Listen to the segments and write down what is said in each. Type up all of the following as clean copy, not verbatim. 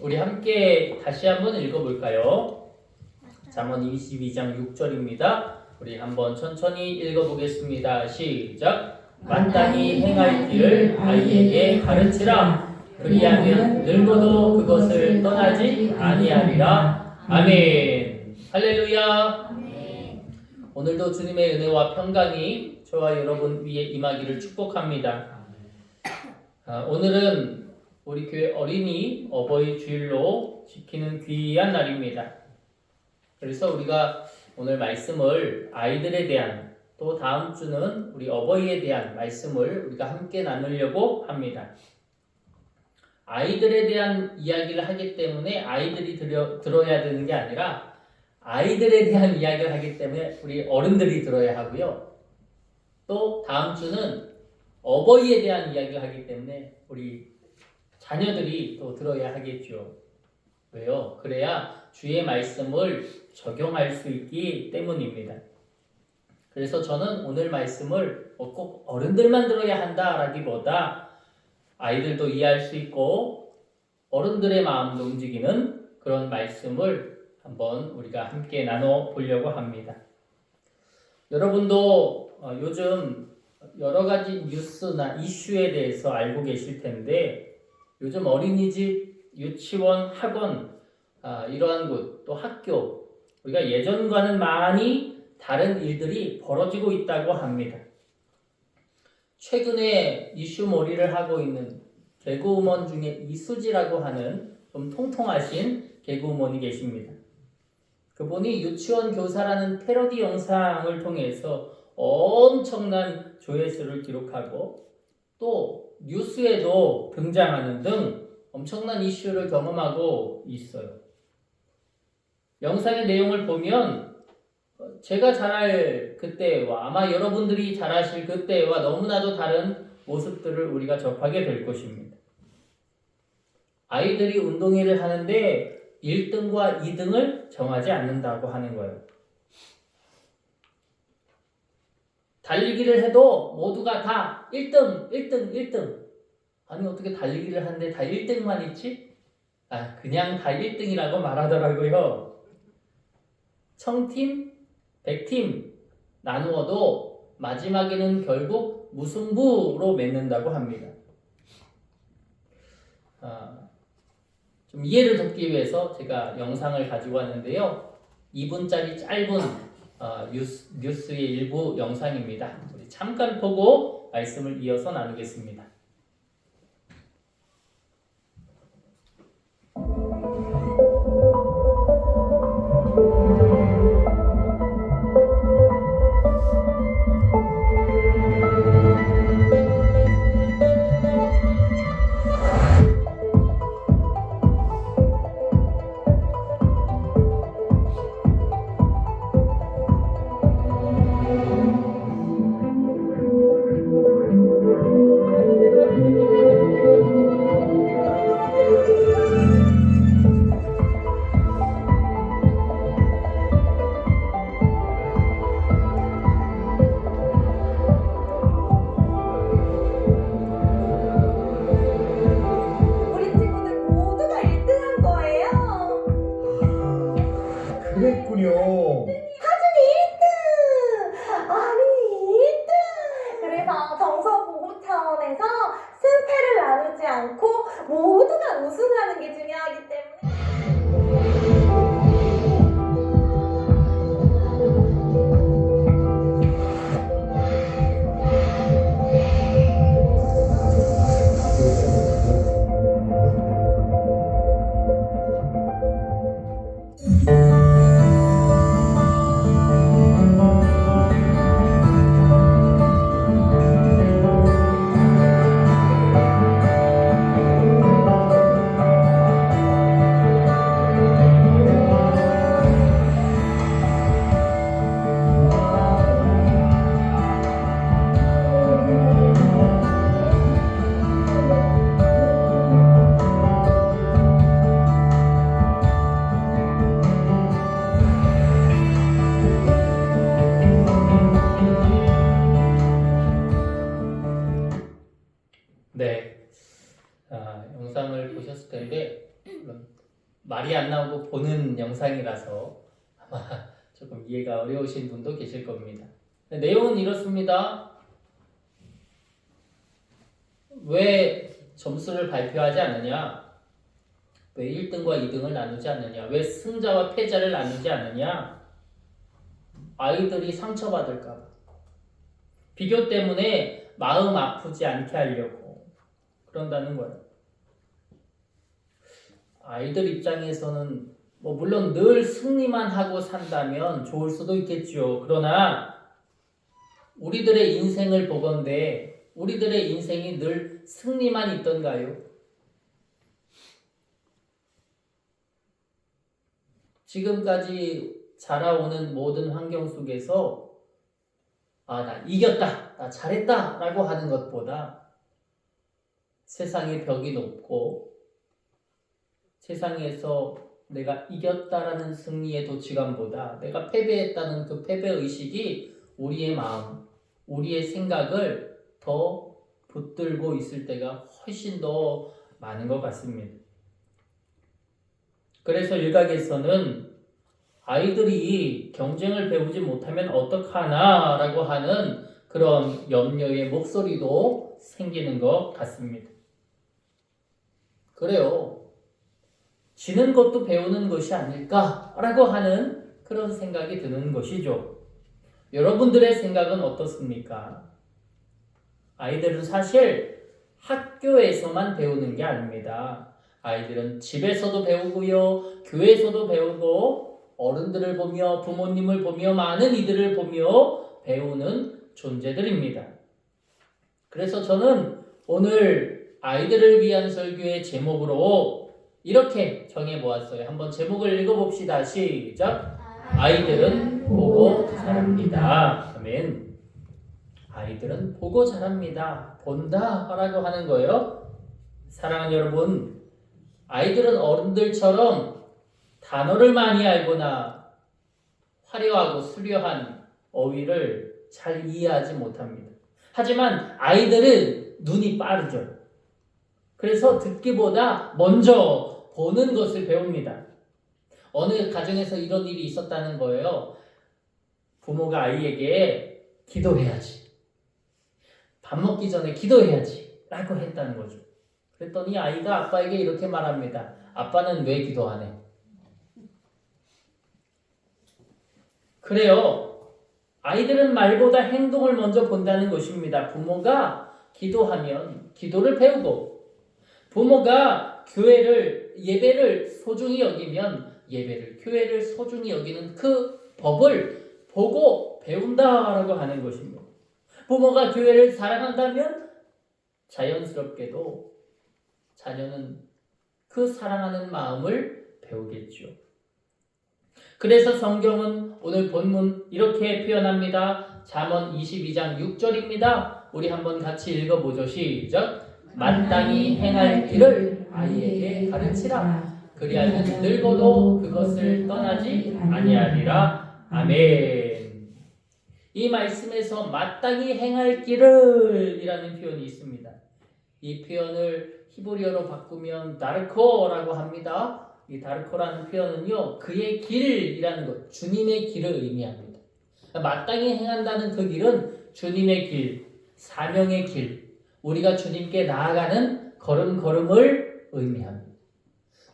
우리 함께 다시 한번 읽어볼까요? 잠언 22장 6절입니다. 우리 한번 천천히 읽어보겠습니다. 시작. 마땅히 행할 길을 아이에게 가르치라. 그리하면 늙어도 그것을 떠나지 아니하리라. 아멘. 할렐루야. 오늘도 주님의 은혜와 평강이 저와 여러분 위에 임하기를 축복합니다. 오늘은 우리 교회 어린이 어버이 주일로 지키는 귀한 날입니다. 그래서 우리가 오늘 말씀을 아이들에 대한, 또 다음 주는 우리 어버이에 대한 말씀을 우리가 함께 나누려고 합니다. 아이들에 대한 이야기를 하기 때문에 아이들이 들어야 되는 게 아니라 아이들에 대한 이야기를 하기 때문에 우리 어른들이 들어야 하고요. 또 다음 주는 어버이에 대한 이야기를 하기 때문에 우리 자녀들이 또 들어야 하겠죠. 왜요? 그래야 주의 말씀을 적용할 수 있기 때문입니다. 그래서 저는 오늘 말씀을 꼭 어른들만 들어야 한다라기보다 아이들도 이해할 수 있고 어른들의 마음도 움직이는 그런 말씀을 한번 우리가 함께 나눠보려고 합니다. 여러분도 요즘 여러 가지 뉴스나 이슈에 대해서 알고 계실 텐데, 요즘 어린이집, 유치원, 학원, 이러한 곳, 또 학교, 우리가 예전과는 많이 다른 일들이 벌어지고 있다고 합니다. 최근에 이슈몰이를 하고 있는 개그우먼 중에 이수지라고 하는 좀 통통하신 개그우먼이 계십니다. 그분이 유치원 교사라는 패러디 영상을 통해서 엄청난 조회수를 기록하고 또 뉴스에도 등장하는 등 엄청난 이슈를 경험하고 있어요. 영상의 내용을 보면 제가 자랄 그때와 아마 여러분들이 자라실 그때와 너무나도 다른 모습들을 우리가 접하게 될 것입니다. 아이들이 운동회를 하는데 1등과 2등을 정하지 않는다고 하는 거예요. 달리기를 해도 모두가 다 1등, 1등, 1등. 아니 어떻게 달리기를 하는데 다 1등만 있지? 그냥 다 1등이라고 말하더라고요. 1000팀, 100팀 나누어도 마지막에는 결국 무승부로 맺는다고 합니다. 좀 이해를 돕기 위해서 제가 영상을 가지고 왔는데요. 2분짜리 짧은 뉴스의 일부 영상입니다. 우리 잠깐 보고 말씀을 이어서 나누겠습니다. 그랬군요. 하준이 1등! 아니 1등! 그래서 정서 보호 차원에서 승패를 나누지 않고 모두가 우승하는 게 중요하기 때문에 영상을 보셨을 텐데 물론 말이 안 나오고 보는 영상이라서 아마 조금 이해가 어려우신 분도 계실 겁니다. 내용은 이렇습니다. 왜 점수를 발표하지 않느냐? 왜 1등과 2등을 나누지 않느냐? 왜 승자와 패자를 나누지 않느냐? 아이들이 상처받을까 봐. 비교 때문에 마음 아프지 않게 하려고 그런다는 거예요. 아이들 입장에서는 물론 늘 승리만 하고 산다면 좋을 수도 있겠죠. 그러나 우리들의 인생을 보건대 우리들의 인생이 늘 승리만 있던가요? 지금까지 자라오는 모든 환경 속에서 나 이겼다, 나 잘했다 라고 하는 것보다 세상의 벽이 높고 세상에서 내가 이겼다라는 승리의 도취감보다 내가 패배했다는 그 패배의식이 우리의 마음, 우리의 생각을 더 붙들고 있을 때가 훨씬 더 많은 것 같습니다. 그래서 일각에서는 아이들이 경쟁을 배우지 못하면 어떡하나 라고 하는 그런 염려의 목소리도 생기는 것 같습니다. 그래요. 지는 것도 배우는 것이 아닐까라고 하는 그런 생각이 드는 것이죠. 여러분들의 생각은 어떻습니까? 아이들은 사실 학교에서만 배우는 게 아닙니다. 아이들은 집에서도 배우고요, 교회에서도 배우고, 어른들을 보며, 부모님을 보며, 많은 이들을 보며 배우는 존재들입니다. 그래서 저는 오늘 아이들을 위한 설교의 제목으로 이렇게 정해보았어요. 한번 제목을 읽어봅시다. 시작! 아이들은 보고 자랍니다. 아멘. 아이들은 보고 자랍니다. 본다 라고 하는 거예요. 사랑하는 여러분, 아이들은 어른들처럼 단어를 많이 알거나 화려하고 수려한 어휘를 잘 이해하지 못합니다. 하지만 아이들은 눈이 빠르죠. 그래서 듣기보다 먼저 보는 것을 배웁니다. 어느 가정에서 이런 일이 있었다는 거예요. 부모가 아이에게 기도해야지, 밥 먹기 전에 기도해야지 라고 했다는 거죠. 그랬더니 아이가 아빠에게 이렇게 말합니다. 아빠는 왜 기도하네? 그래요. 아이들은 말보다 행동을 먼저 본다는 것입니다. 부모가 기도하면 기도를 배우고, 부모가 예배를 소중히 여기면 예배를, 교회를 소중히 여기는 그 법을 보고 배운다라고 하는 것입니다. 부모가 교회를 사랑한다면 자연스럽게도 자녀는 그 사랑하는 마음을 배우겠죠. 그래서 성경은 오늘 본문 이렇게 표현합니다. 잠언 22장 6절입니다. 우리 한번 같이 읽어보죠. 시작! 마땅히 행할 길을 아이에게 가르치라. 그리하면 늙어도 그것을 떠나지 아니하리라. 아멘. 이 말씀에서 마땅히 행할 길을 이라는 표현이 있습니다. 이 표현을 히브리어로 바꾸면 다르코라고 합니다. 이 다르코라는 표현은요, 그의 길이라는 것, 주님의 길을 의미합니다. 마땅히 행한다는 그 길은 주님의 길, 사명의 길, 우리가 주님께 나아가는 걸음걸음을 의미합니다.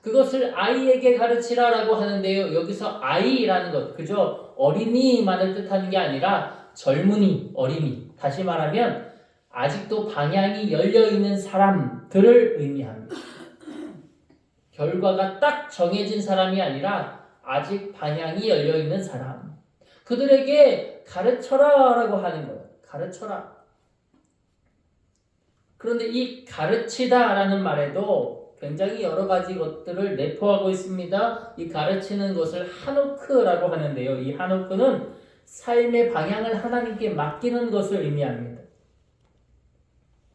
그것을 아이에게 가르치라라고 하는데요, 여기서 아이라는 것, 그저 어린이만을 뜻하는 게 아니라 젊은이, 어린이, 다시 말하면 아직도 방향이 열려있는 사람들을 의미합니다. 결과가 딱 정해진 사람이 아니라 아직 방향이 열려있는 사람, 그들에게 가르쳐라 라고 하는 거예요. 가르쳐라. 그런데 이 가르치다 라는 말에도 굉장히 여러 가지 것들을 내포하고 있습니다. 이 가르치는 것을 하노크라고 하는데요, 이 하노크는 삶의 방향을 하나님께 맡기는 것을 의미합니다.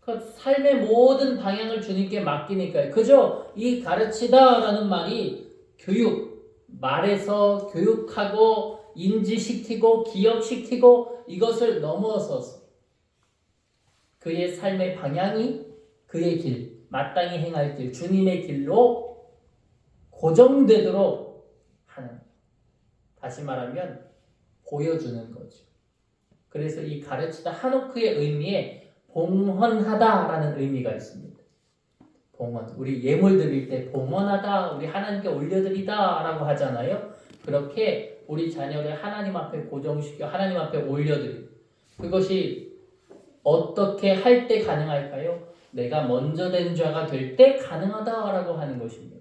그 삶의 모든 방향을 주님께 맡기니까요. 그저 이 가르치다라는 말이 말에서 교육하고 인지시키고 기억시키고 이것을 넘어서서 그의 삶의 방향이 그의 길, 마땅히 행할 길, 주님의 길로 고정되도록 하는. 다시 말하면 보여주는 거죠. 그래서 이 가르치다 하노크의 의미에 봉헌하다라는 의미가 있습니다. 봉헌. 우리 예물 드릴 때 봉헌하다, 우리 하나님께 올려드리다라고 하잖아요. 그렇게 우리 자녀를 하나님 앞에 고정시켜 하나님 앞에 올려드리고, 그것이 어떻게 할 때 가능할까요? 내가 먼저 된 자가 될 때 가능하다라고 하는 것입니다.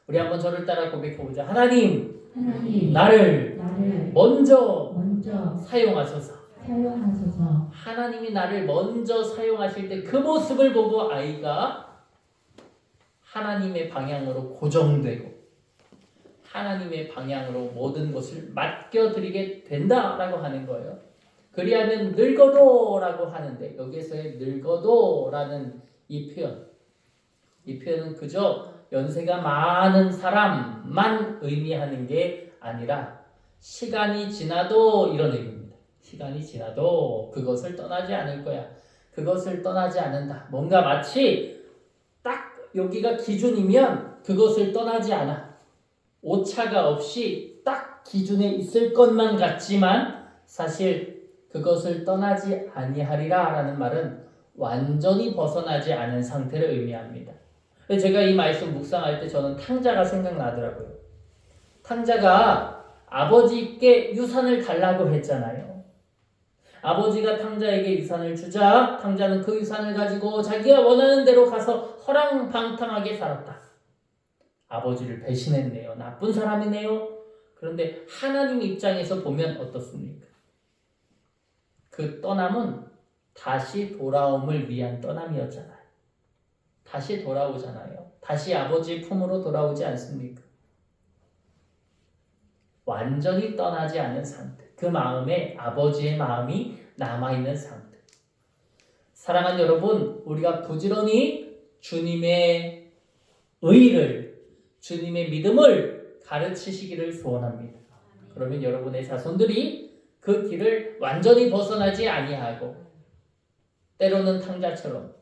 우리 한번 저를 따라 고백해보자. 하나님, 나를 먼저 사용하소서. 하나님이 나를 먼저 사용하실 때 그 모습을 보고 아이가 하나님의 방향으로 고정되고 하나님의 방향으로 모든 것을 맡겨드리게 된다라고 하는 거예요. 그리하면 늙어도라고 하는데, 여기에서의 늙어도라는 이 표현은 그저 연세가 많은 사람만 의미하는 게 아니라 시간이 지나도 이런 의미입니다. 시간이 지나도 그것을 떠나지 않을 거야. 그것을 떠나지 않는다. 뭔가 마치 딱 여기가 기준이면 그것을 떠나지 않아. 오차가 없이 딱 기준에 있을 것만 같지만 사실 그것을 떠나지 아니하리라 라는 말은 완전히 벗어나지 않은 상태를 의미합니다. 제가 이 말씀 묵상할 때 저는 탕자가 생각나더라고요. 탕자가 아버지께 유산을 달라고 했잖아요. 아버지가 탕자에게 유산을 주자 탕자는 그 유산을 가지고 자기가 원하는 대로 가서 허랑방탕하게 살았다. 아버지를 배신했네요. 나쁜 사람이네요. 그런데 하나님 입장에서 보면 어떻습니까? 그 떠남은 다시 돌아옴을 위한 떠남이었잖아요. 다시 돌아오잖아요. 다시 아버지 품으로 돌아오지 않습니까? 완전히 떠나지 않은 상태. 그 마음에 아버지의 마음이 남아있는 상태. 사랑하는 여러분, 우리가 부지런히 주님의 의를, 주님의 믿음을 가르치시기를 소원합니다. 그러면 여러분의 자손들이 그 길을 완전히 벗어나지 아니하고, 때로는 탕자처럼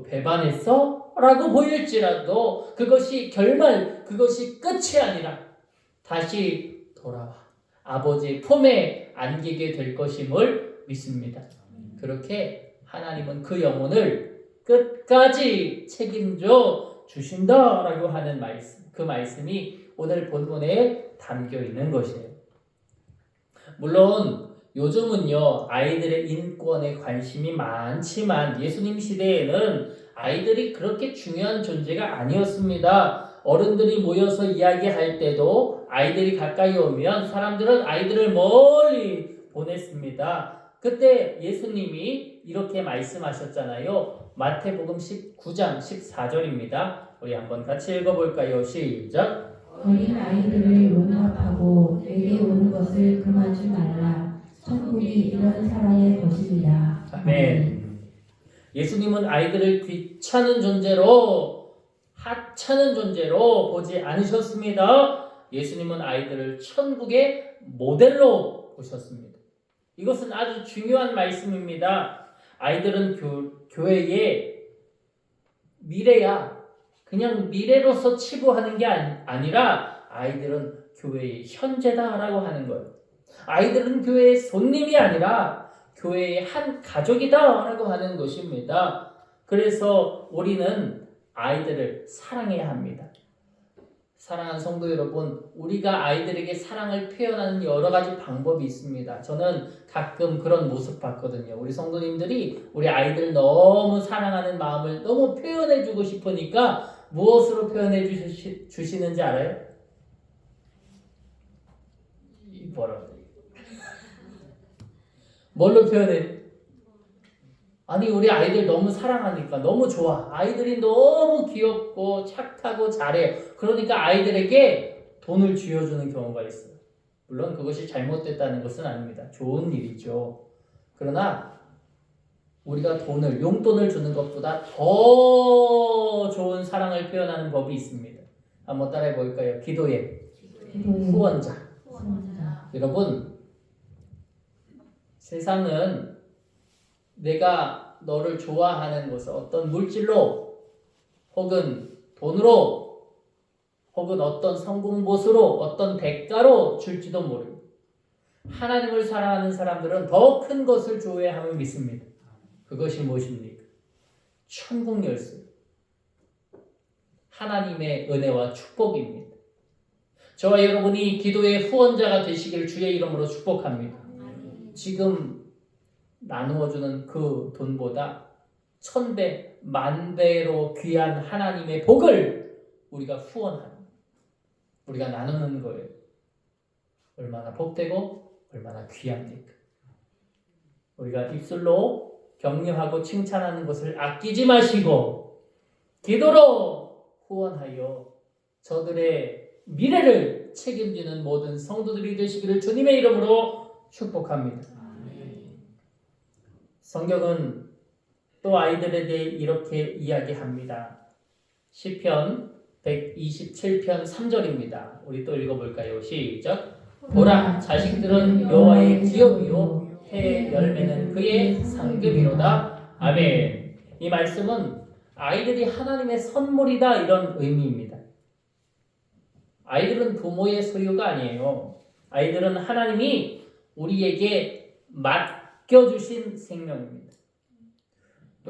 배반했어? 라고 보일지라도 그것이 결말, 그것이 끝이 아니라 다시 돌아와 아버지의 품에 안기게 될 것임을 믿습니다. 그렇게 하나님은 그 영혼을 끝까지 책임져 주신다라고 하는 말씀, 그 말씀이 오늘 본문에 담겨 있는 것이에요. 물론 요즘은요, 아이들의 인권에 관심이 많지만 예수님 시대에는 아이들이 그렇게 중요한 존재가 아니었습니다. 어른들이 모여서 이야기할 때도 아이들이 가까이 오면 사람들은 아이들을 멀리 보냈습니다. 그때 예수님이 이렇게 말씀하셨잖아요. 마태복음 19장 14절입니다. 우리 한번 같이 읽어볼까요? 시작. 어린 아이들을 용납하고 내게 오는 것을 금하지 말라. 천국이 이런 사람의 것입니다. 아멘. 예수님은 아이들을 귀찮은 존재로, 하찮은 존재로 보지 않으셨습니다. 예수님은 아이들을 천국의 모델로 보셨습니다. 이것은 아주 중요한 말씀입니다. 아이들은 교회의 미래야. 그냥 미래로서 치부하는 게 아니라 아이들은 교회의 현재다라고 하는 거예요. 아이들은 교회의 손님이 아니라 교회의 한 가족이다라고 하는 것입니다. 그래서 우리는 아이들을 사랑해야 합니다. 사랑하는 성도 여러분, 우리가 아이들에게 사랑을 표현하는 여러 가지 방법이 있습니다. 저는 가끔 그런 모습 봤거든요. 우리 성도님들이 우리 아이들 너무 사랑하는 마음을 너무 표현해주고 싶으니까 무엇으로 표현해 주시는지 알아요? 뭐라고? 뭘로 표현해? 아니, 우리 아이들 너무 사랑하니까 너무 좋아. 아이들이 너무 귀엽고 착하고 잘해요. 그러니까 아이들에게 돈을 쥐어주는 경우가 있어요. 물론 그것이 잘못됐다는 것은 아닙니다. 좋은 일이죠. 그러나 우리가 용돈을 주는 것보다 더 좋은 사랑을 표현하는 법이 있습니다. 한번 따라해 볼까요? 기도의 후원자. 여러분, 세상은 내가 너를 좋아하는 것을 어떤 물질로 혹은 돈으로 혹은 어떤 성공보수로 어떤 대가로 줄지도 모릅니다. 하나님을 사랑하는 사람들은 더 큰 것을 주어야 함을 믿습니다. 그것이 무엇입니까? 천국 열쇠. 하나님의 은혜와 축복입니다. 저와 여러분이 기도의 후원자가 되시길 주의 이름으로 축복합니다. 지금 나누어주는 그 돈보다 1000배, 10,000배로 귀한 하나님의 복을 우리가 후원하는, 우리가 나누는 거예요. 얼마나 복되고 얼마나 귀합니까? 우리가 입술로 격려하고 칭찬하는 것을 아끼지 마시고 기도로 후원하여 저들의 미래를 책임지는 모든 성도들이 되시기를 주님의 이름으로 축복합니다. 성경은 또 아이들에 대해 이렇게 이야기합니다. 시편 127편 3절입니다. 우리 또 읽어볼까요? 시작. 보라, 자식들은 여호와의 기업이요 해의 열매는 그의 상급이로다. 아멘. 이 말씀은 아이들이 하나님의 선물이다 이런 의미입니다. 아이들은 부모의 소유가 아니에요. 아이들은 하나님이 우리에게 맡겨주신 생명입니다.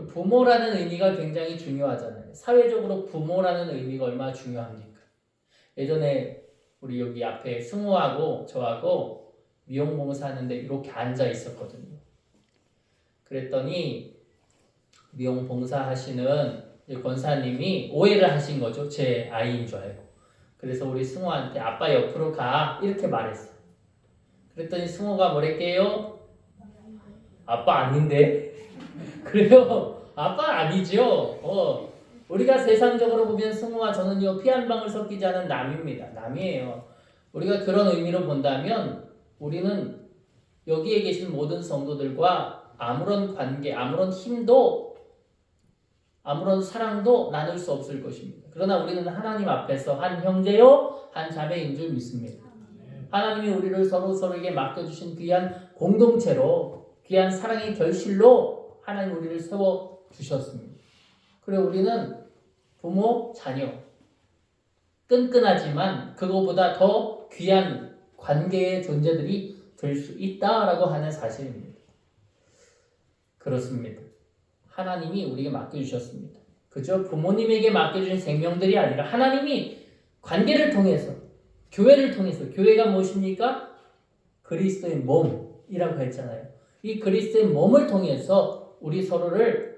부모라는 의미가 굉장히 중요하잖아요. 사회적으로 부모라는 의미가 얼마나 중요합니까? 예전에 우리 여기 앞에 승우하고 저하고 미용봉사 하는데 이렇게 앉아 있었거든요. 그랬더니 미용봉사 하시는 권사님이 오해를 하신 거죠. 제 아이인 줄 알고. 그래서 우리 승우한테 아빠 옆으로 가 이렇게 말했어요. 그랬더니 승우가 뭐랬게요? 아빠 아닌데? 그래요. 아빠 아니죠. 우리가 세상적으로 보면 승우와 저는요 피 한 방울 섞이지 않은 남입니다. 남이에요. 우리가 그런 의미로 본다면 우리는 여기에 계신 모든 성도들과 아무런 관계, 아무런 힘도, 아무런 사랑도 나눌 수 없을 것입니다. 그러나 우리는 하나님 앞에서 한 형제요, 한 자매인 줄 믿습니다. 하나님이 우리를 서로에게 맡겨주신 귀한 공동체로, 귀한 사랑의 결실로 하나님 우리를 세워주셨습니다. 그리고 우리는 부모, 자녀, 끈끈하지만 그거보다 더 귀한 관계의 존재들이 될 수 있다라고 하는 사실입니다. 그렇습니다. 하나님이 우리에게 맡겨주셨습니다. 그저 부모님에게 맡겨주신 생명들이 아니라 하나님이 관계를 통해서, 교회를 통해서, 교회가 무엇입니까? 그리스도의 몸이라고 했잖아요. 이 그리스도의 몸을 통해서 우리 서로를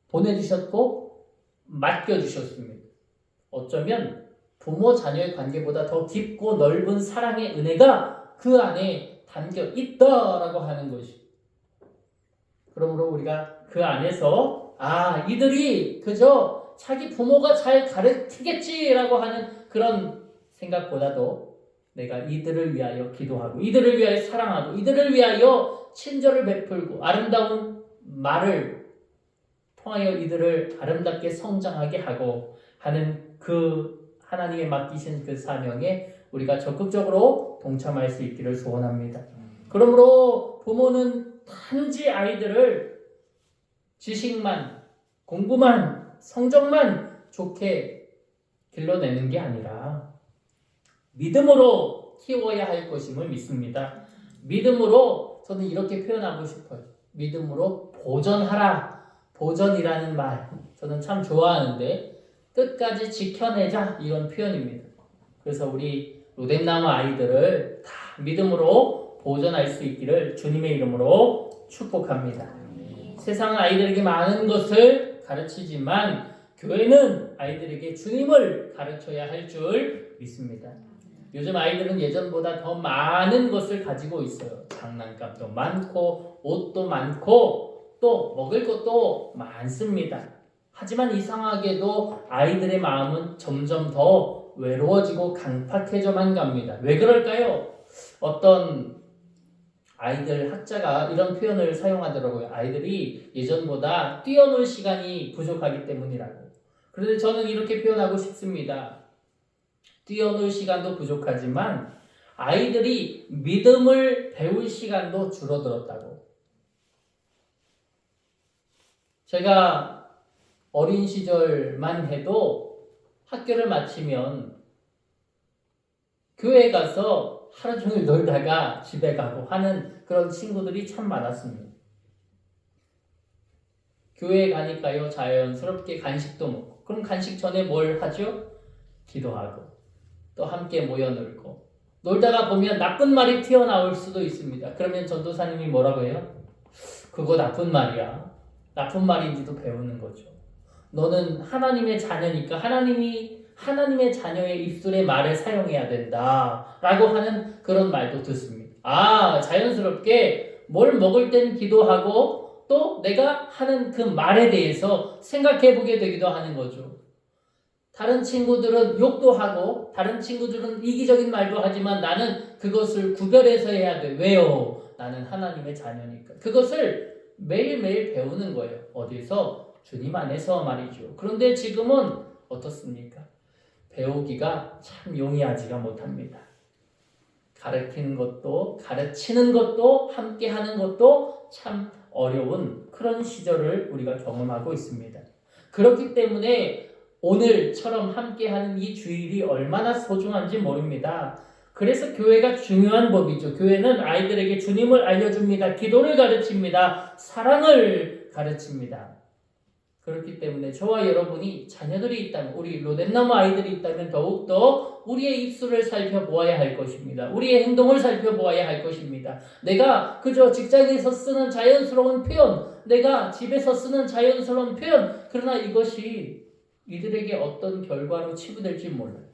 보내주셨고 맡겨주셨습니다. 어쩌면 부모 자녀의 관계보다 더 깊고 넓은 사랑의 은혜가 그 안에 담겨 있다라고 하는 것이. 그러므로 우리가 그 안에서 이들이 그저 자기 부모가 잘 가르치겠지라고 하는 그런 생각보다도 내가 이들을 위하여 기도하고 이들을 위하여 사랑하고 이들을 위하여 친절을 베풀고 아름다운 말을 통하여 이들을 아름답게 성장하게 하고 하는 그 하나님의 맡기신 그 사명에 우리가 적극적으로 동참할 수 있기를 소원합니다. 그러므로 부모는 단지 아이들을 지식만, 공부만, 성적만 좋게 길러내는 게 아니라 믿음으로 키워야 할 것임을 믿습니다. 믿음으로 저는 이렇게 표현하고 싶어요. 믿음으로 보전하라. 보전이라는 말 저는 참 좋아하는데 끝까지 지켜내자 이런 표현입니다. 그래서 우리 로뎀나무 아이들을 다 믿음으로 보전할 수 있기를 주님의 이름으로 축복합니다. 세상은 아이들에게 많은 것을 가르치지만 교회는 아이들에게 주님을 가르쳐야 할 줄 믿습니다. 요즘 아이들은 예전보다 더 많은 것을 가지고 있어요. 장난감도 많고 옷도 많고 또 먹을 것도 많습니다. 하지만 이상하게도 아이들의 마음은 점점 더 외로워지고 강팍해져만 갑니다. 왜 그럴까요? 어떤 아이들 학자가 이런 표현을 사용하더라고요. 아이들이 예전보다 뛰어놀 시간이 부족하기 때문이라고. 그런데 저는 이렇게 표현하고 싶습니다. 뛰어놀 시간도 부족하지만 아이들이 믿음을 배울 시간도 줄어들었다고. 제가 어린 시절만 해도 학교를 마치면 교회 가서 하루 종일 놀다가 집에 가고 하는 그런 친구들이 참 많았습니다. 교회에 가니까요, 자연스럽게 간식도 먹고, 그럼 간식 전에 뭘 하죠? 기도하고, 또 함께 모여 놀고, 놀다가 보면 나쁜 말이 튀어나올 수도 있습니다. 그러면 전도사님이 뭐라고 해요? 그거 나쁜 말이야. 나쁜 말인지도 배우는 거죠. 너는 하나님의 자녀니까 하나님의 자녀의 입술의 말을 사용해야 된다 라고 하는 그런 말도 듣습니다. 자연스럽게 뭘 먹을 땐 기도하고 또 내가 하는 그 말에 대해서 생각해 보게 되기도 하는 거죠. 다른 친구들은 욕도 하고 다른 친구들은 이기적인 말도 하지만 나는 그것을 구별해서 해야 돼. 왜요? 나는 하나님의 자녀니까. 그것을 매일매일 배우는 거예요. 어디서? 주님 안에서 말이죠. 그런데 지금은 어떻습니까? 배우기가 참 용이하지가 못합니다. 가르치는 것도 가르치는 것도 함께 하는 것도 참 어려운 그런 시절을 우리가 경험하고 있습니다. 그렇기 때문에 오늘처럼 함께하는 이 주일이 얼마나 소중한지 모릅니다. 그래서 교회가 중요한 법이죠. 교회는 아이들에게 주님을 알려줍니다. 기도를 가르칩니다. 사랑을 가르칩니다. 그렇기 때문에 저와 여러분이 자녀들이 있다면, 우리 로덴나무 아이들이 있다면 더욱더 우리의 입술을 살펴보아야 할 것입니다. 우리의 행동을 살펴보아야 할 것입니다. 내가 그저 직장에서 쓰는 자연스러운 표현, 내가 집에서 쓰는 자연스러운 표현, 그러나 이것이 이들에게 어떤 결과로 치부될지 몰라요.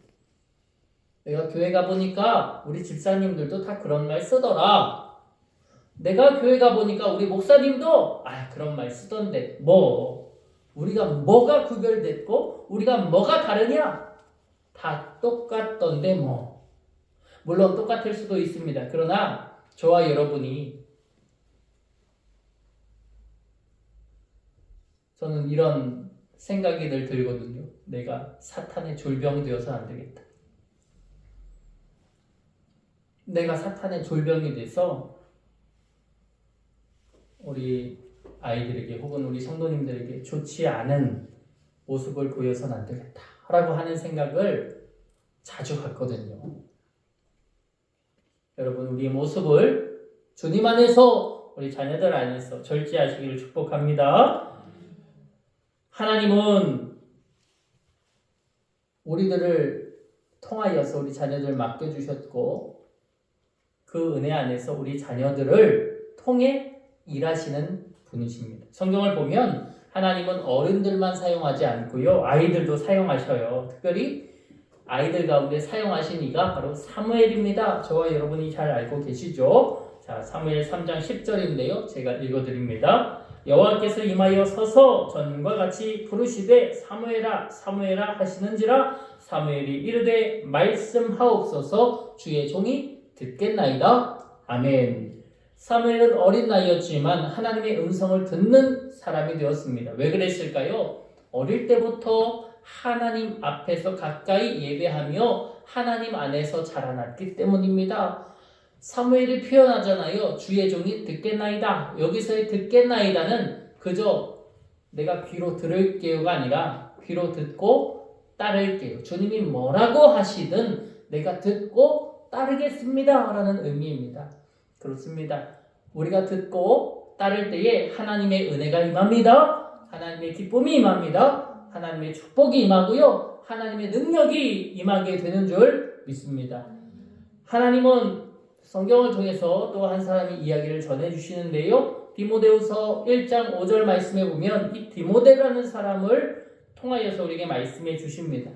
내가 교회 가보니까 우리 집사님들도 다 그런 말 쓰더라. 내가 교회 가보니까 우리 목사님도 그런 말 쓰던데 우리가 뭐가 구별됐고 우리가 뭐가 다르냐? 다 똑같던데 물론 똑같을 수도 있습니다. 그러나 저와 여러분이, 저는 이런 생각이 늘 들거든요. 내가 사탄의 졸병이 되어서 안 되겠다. 내가 사탄의 졸병이 돼서 우리 아이들에게 혹은 우리 성도님들에게 좋지 않은 모습을 보여서는 안 되겠다 라고 하는 생각을 자주 갖거든요. 여러분, 우리의 모습을 주님 안에서, 우리 자녀들 안에서 절제하시기를 축복합니다. 하나님은 우리들을 통하여서 우리 자녀들 맡겨주셨고 그 은혜 안에서 우리 자녀들을 통해 일하시는 분이십니다. 성경을 보면 하나님은 어른들만 사용하지 않고요, 아이들도 사용하셔요. 특별히 아이들 가운데 사용하신 이가 바로 사무엘입니다. 저와 여러분이 잘 알고 계시죠? 자, 사무엘 3장 10절인데요. 제가 읽어드립니다. 여호와께서 임하여 서서 전과 같이 부르시되 사무엘아 사무엘아 하시는지라 사무엘이 이르되 말씀하옵소서 주의 종이 듣겠나이다. 아멘. 사무엘은 어린 나이였지만 하나님의 음성을 듣는 사람이 되었습니다. 왜 그랬을까요? 어릴 때부터 하나님 앞에서 가까이 예배하며 하나님 안에서 자라났기 때문입니다. 사무엘이 표현하잖아요. 주의 종이 듣겠나이다. 여기서의 듣겠나이다는 그저 내가 귀로 들을게요가 아니라 귀로 듣고 따를게요. 주님이 뭐라고 하시든 내가 듣고 따르겠습니다 라는 의미입니다. 그렇습니다. 우리가 듣고 따를 때에 하나님의 은혜가 임합니다. 하나님의 기쁨이 임합니다. 하나님의 축복이 임하고요, 하나님의 능력이 임하게 되는 줄 믿습니다. 하나님은 성경을 통해서 또 한 사람이 이야기를 전해주시는데요, 디모데후서 1장 5절 말씀에 보면 이 디모데라는 사람을 통하여서 우리에게 말씀해 주십니다.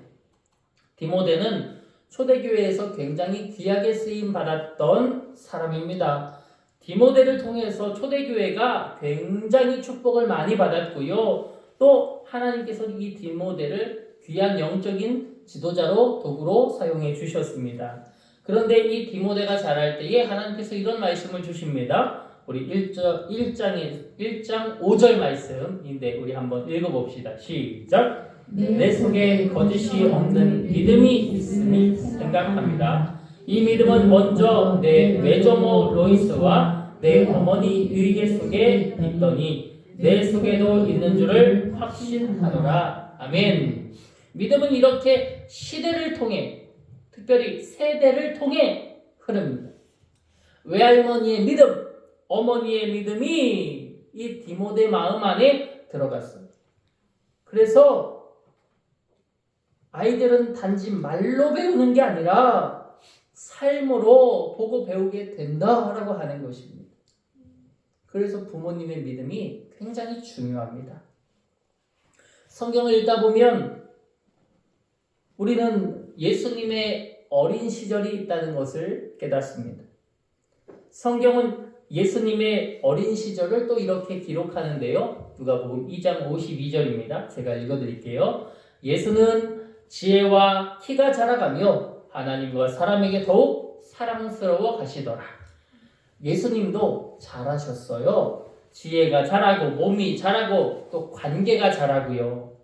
디모데는 초대교회에서 굉장히 귀하게 쓰임 받았던 사람입니다. 디모데를 통해서 초대교회가 굉장히 축복을 많이 받았고요, 또 하나님께서 이 디모데를 귀한 영적인 지도자로 도구로 사용해 주셨습니다. 그런데 이 디모데가 자랄 때에 하나님께서 이런 말씀을 주십니다. 우리 1장 5절 말씀인데 우리 한번 읽어봅시다. 시작! 내 속에 거짓이 없는 믿음이 있음이 생각합니다. 이 믿음은 먼저 내 외조모 로이스와 내 어머니 유이게 속에 있더니 내 속에도 있는 줄을 확신하노라. 아멘. 믿음은 이렇게 시대를 통해, 특별히 세대를 통해 흐릅니다. 외할머니의 믿음, 어머니의 믿음이 이 디모데 마음 안에 들어갔어요. 그래서 아이들은 단지 말로 배우는 게 아니라 삶으로 보고 배우게 된다라고 하는 것입니다. 그래서 부모님의 믿음이 굉장히 중요합니다. 성경을 읽다 보면 우리는 예수님의 어린 시절이 있다는 것을 깨닫습니다. 성경은 예수님의 어린 시절을 또 이렇게 기록하는데요. 누가복음 2장 52절입니다. 제가 읽어드릴게요. 예수는 지혜와 키가 자라가며 하나님과 사람에게 더욱 사랑스러워 가시더라. 예수님도 자라셨어요. 지혜가 자라고 몸이 자라고 또 관계가 자라고요.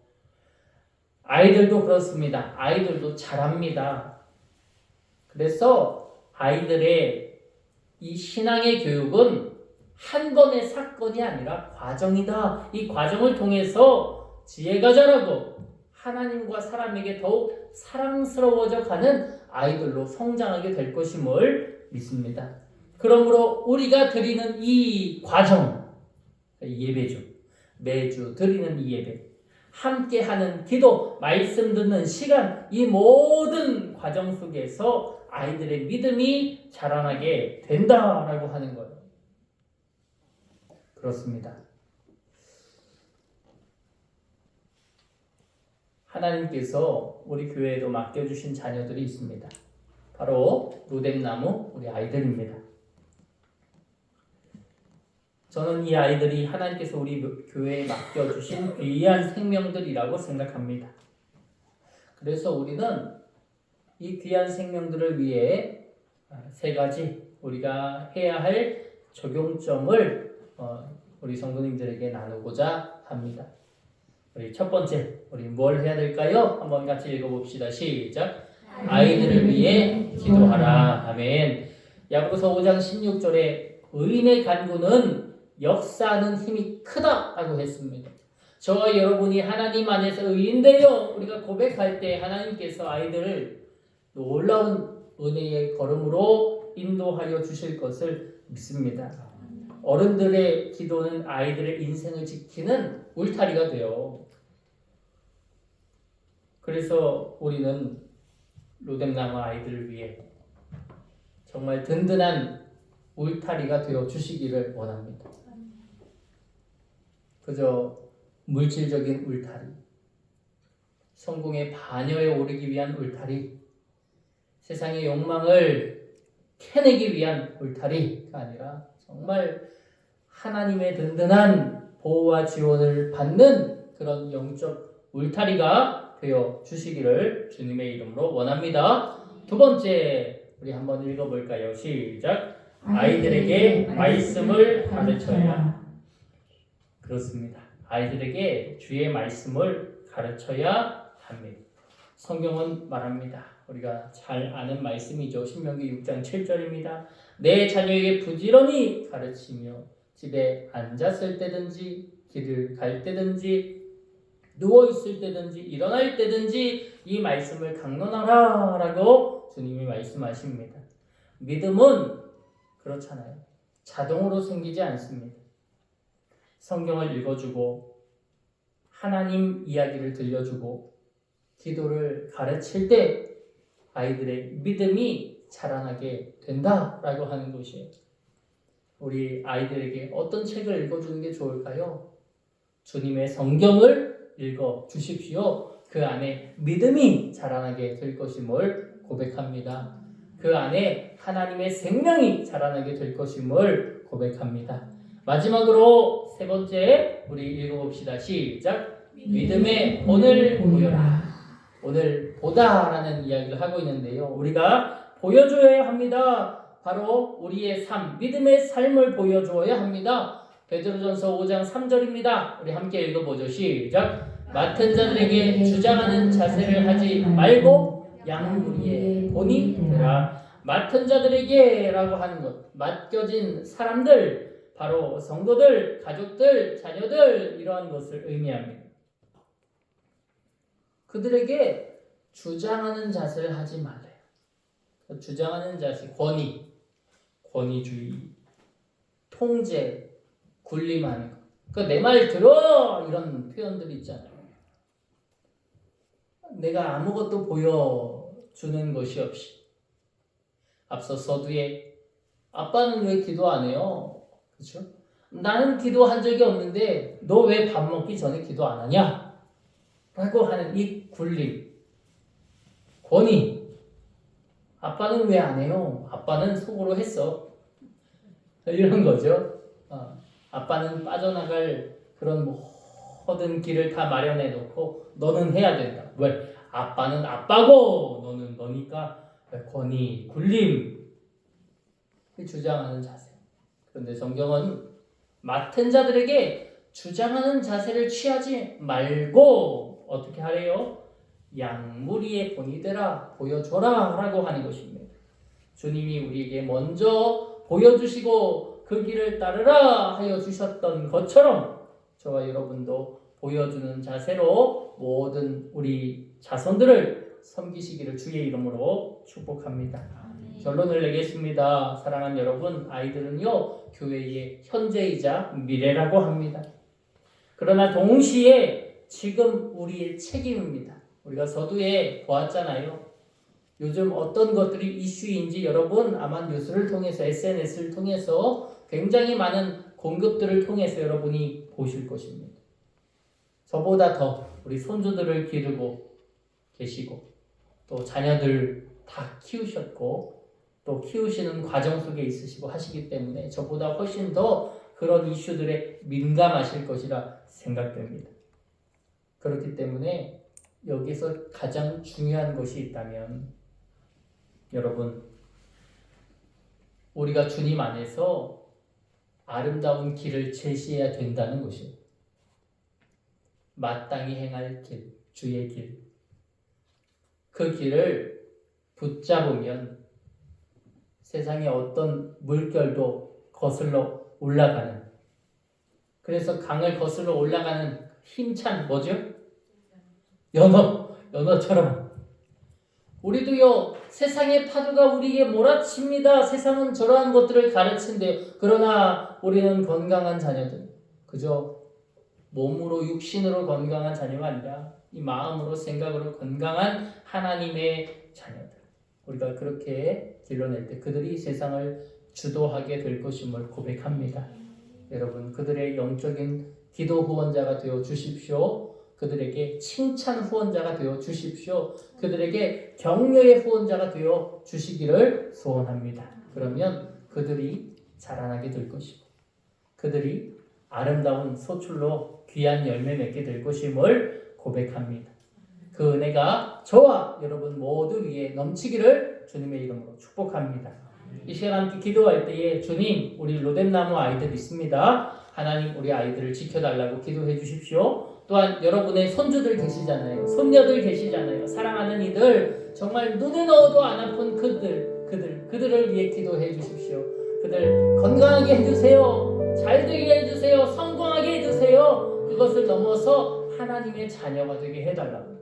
아이들도 그렇습니다. 아이들도 자랍니다. 그래서 아이들의 이 신앙의 교육은 한 번의 사건이 아니라 과정이다. 이 과정을 통해서 지혜가 자라고 하나님과 사람에게 더욱 사랑스러워져 가는 아이들로 성장하게 될 것임을 믿습니다. 그러므로 우리가 드리는 이 과정, 예배죠. 매주 드리는 이 예배, 함께하는 기도, 말씀 듣는 시간, 이 모든 과정 속에서 아이들의 믿음이 자라나게 된다라고 하는 거예요. 그렇습니다. 하나님께서 우리 교회에도 맡겨주신 자녀들이 있습니다. 바로 로뎀나무 우리 아이들입니다. 저는 이 아이들이 하나님께서 우리 교회에 맡겨주신 귀한 생명들이라고 생각합니다. 그래서 우리는 이 귀한 생명들을 위해 세 가지 우리가 해야 할 적용점을 우리 성도님들에게 나누고자 합니다. 우리 첫 번째, 우리 뭘 해야 될까요? 한번 같이 읽어봅시다. 시작. 아이들을 위해 기도하라. 아멘. 야고보서 5장 16절에 의인의 간구는 역사하는 힘이 크다라고 했습니다. 저와 여러분이 하나님 안에서 의인되어 우리가 고백할 때 하나님께서 아이들을 놀라운 은혜의 걸음으로 인도하여 주실 것을 믿습니다. 어른들의 기도는 아이들의 인생을 지키는 울타리가 돼요. 그래서 우리는 로뎀나무 아이들을 위해 정말 든든한 울타리가 되어 주시기를 원합니다. 그저 물질적인 울타리, 성공의 반열에 오르기 위한 울타리, 세상의 욕망을 캐내기 위한 울타리가 아니라 정말 하나님의 든든한 보호와 지원을 받는 그런 영적 울타리가 되어 주시기를 주님의 이름으로 원합니다. 두 번째, 우리 한번 읽어볼까요? 시작. 아이들에게 말씀을 가르쳐야. 그렇습니다. 아이들에게 주의 말씀을 가르쳐야 합니다. 성경은 말합니다. 우리가 잘 아는 말씀이죠. 신명기 6장 7절입니다. 내 자녀에게 부지런히 가르치며 집에 앉았을 때든지 길을 갈 때든지 누워있을 때든지 일어날 때든지 이 말씀을 강론하라 라고 주님이 말씀하십니다. 믿음은 그렇잖아요. 자동으로 생기지 않습니다. 성경을 읽어주고 하나님 이야기를 들려주고 기도를 가르칠 때 아이들의 믿음이 자라나게 된다라고 하는 것이에요. 우리 아이들에게 어떤 책을 읽어주는 게 좋을까요? 주님의 성경을 읽어주십시오. 그 안에 믿음이 자라나게 될 것임을 고백합니다. 그 안에 하나님의 생명이 자라나게 될 것임을 고백합니다. 마지막으로 세 번째, 우리 읽어봅시다. 시작. 믿음의 본을 보여라. 오늘 보다라는 이야기를 하고 있는데요. 우리가 보여줘야 합니다. 바로 우리의 삶, 믿음의 삶을 보여주어야 합니다. 베드로전서 5장 3절입니다. 우리 함께 읽어보죠. 시작. 맡은 자들에게 주장하는 자세를 하지 말고 양무리의 본이 되라. 맡은 자들에게 라고 하는 것, 맡겨진 사람들, 바로 성도들, 가족들, 자녀들 이러한 것을 의미합니다. 그들에게 주장하는 자세를 하지 말래요. 주장하는 자세, 권위주의, 통제, 군림하는 것. 내 말 들어! 이런 표현들이 있잖아요. 내가 아무것도 보여주는 것이 없이. 앞서 서두에 아빠는 왜 기도 안 해요? 그렇죠? 나는 기도한 적이 없는데 너 왜 밥 먹기 전에 기도 안 하냐? 라고 하는 이 군림, 권위. 아빠는 왜 안 해요? 아빠는 속으로 했어. 이런 거죠. 아빠는 빠져나갈 그런 모든 길을 다 마련해 놓고 너는 해야 된다. 왜? 아빠는 아빠고 너는 너니까 권위, 군림 주장하는 자세. 그런데 성경은 맡은 자들에게 주장하는 자세를 취하지 말고 어떻게 하래요? 양무리의 본이 되라, 보여줘라 라고 하는 것입니다. 주님이 우리에게 먼저 보여주시고 그 길을 따르라 하여 주셨던 것처럼 저와 여러분도 보여주는 자세로 모든 우리 자손들을 섬기시기를 주의 이름으로 축복합니다. 결론을 내겠습니다. 사랑하는 여러분, 아이들은요 교회의 현재이자 미래라고 합니다. 그러나 동시에 지금 우리의 책임입니다. 우리가 서두에 보았잖아요. 요즘 어떤 것들이 이슈인지 여러분 아마 뉴스를 통해서 SNS를 통해서 굉장히 많은 공급들을 통해서 여러분이 보실 것입니다. 저보다 더 우리 손주들을 기르고 계시고 또 자녀들 다 키우셨고 또 키우시는 과정 속에 있으시고 하시기 때문에 저보다 훨씬 더 그런 이슈들에 민감하실 것이라 생각됩니다. 그렇기 때문에 여기서 가장 중요한 것이 있다면 여러분 우리가 주님 안에서 아름다운 길을 제시해야 된다는 것이에요. 마땅히 행할 길, 주의 길. 그 길을 붙잡으면 세상의 어떤 물결도 거슬러 올라가는, 그래서 강을 거슬러 올라가는 힘찬 뭐죠? 연어처럼 우리도요 세상의 파도가 우리에게 몰아칩니다. 세상은 저러한 것들을 가르친대요. 그러나 우리는 건강한 자녀들, 그저 몸으로 육신으로 건강한 자녀가 아니라 이 마음으로 생각으로 건강한 하나님의 자녀들, 우리가 그렇게 길러낼 때 그들이 세상을 주도하게 될 것임을 고백합니다. 여러분 그들의 영적인 기도 후원자가 되어 주십시오. 그들에게 칭찬 후원자가 되어 주십시오. 그들에게 격려의 후원자가 되어 주시기를 소원합니다. 그러면 그들이 자라나게 될 것이고 그들이 아름다운 소출로 귀한 열매 맺게 될 것임을 고백합니다. 그 은혜가 저와 여러분 모두 위에 넘치기를 주님의 이름으로 축복합니다. 이 시간 함께 기도할 때에 주님, 우리 로뎀나무 아이들 있습니다. 하나님 우리 아이들을 지켜달라고 기도해 주십시오. 또한 여러분의 손주들 계시잖아요. 손녀들 계시잖아요. 사랑하는 이들, 정말 눈에 넣어도 안 아픈 그들을 위해 기도해 주십시오. 그들 건강하게 해주세요. 잘 되게 해주세요. 성공하게 해주세요. 그것을 넘어서 하나님의 자녀가 되게 해달라고,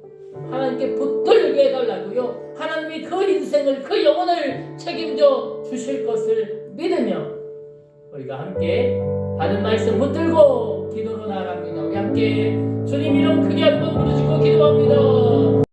하나님께 붙들게 해달라고요. 하나님이 그 인생을, 그 영혼을 책임져 주실 것을 믿으며 우리가 함께 받은 말씀 붙들고 기도로 나아갑니다. 우리 함께 주님 이름 크게 한번 부르짖고 기도합니다.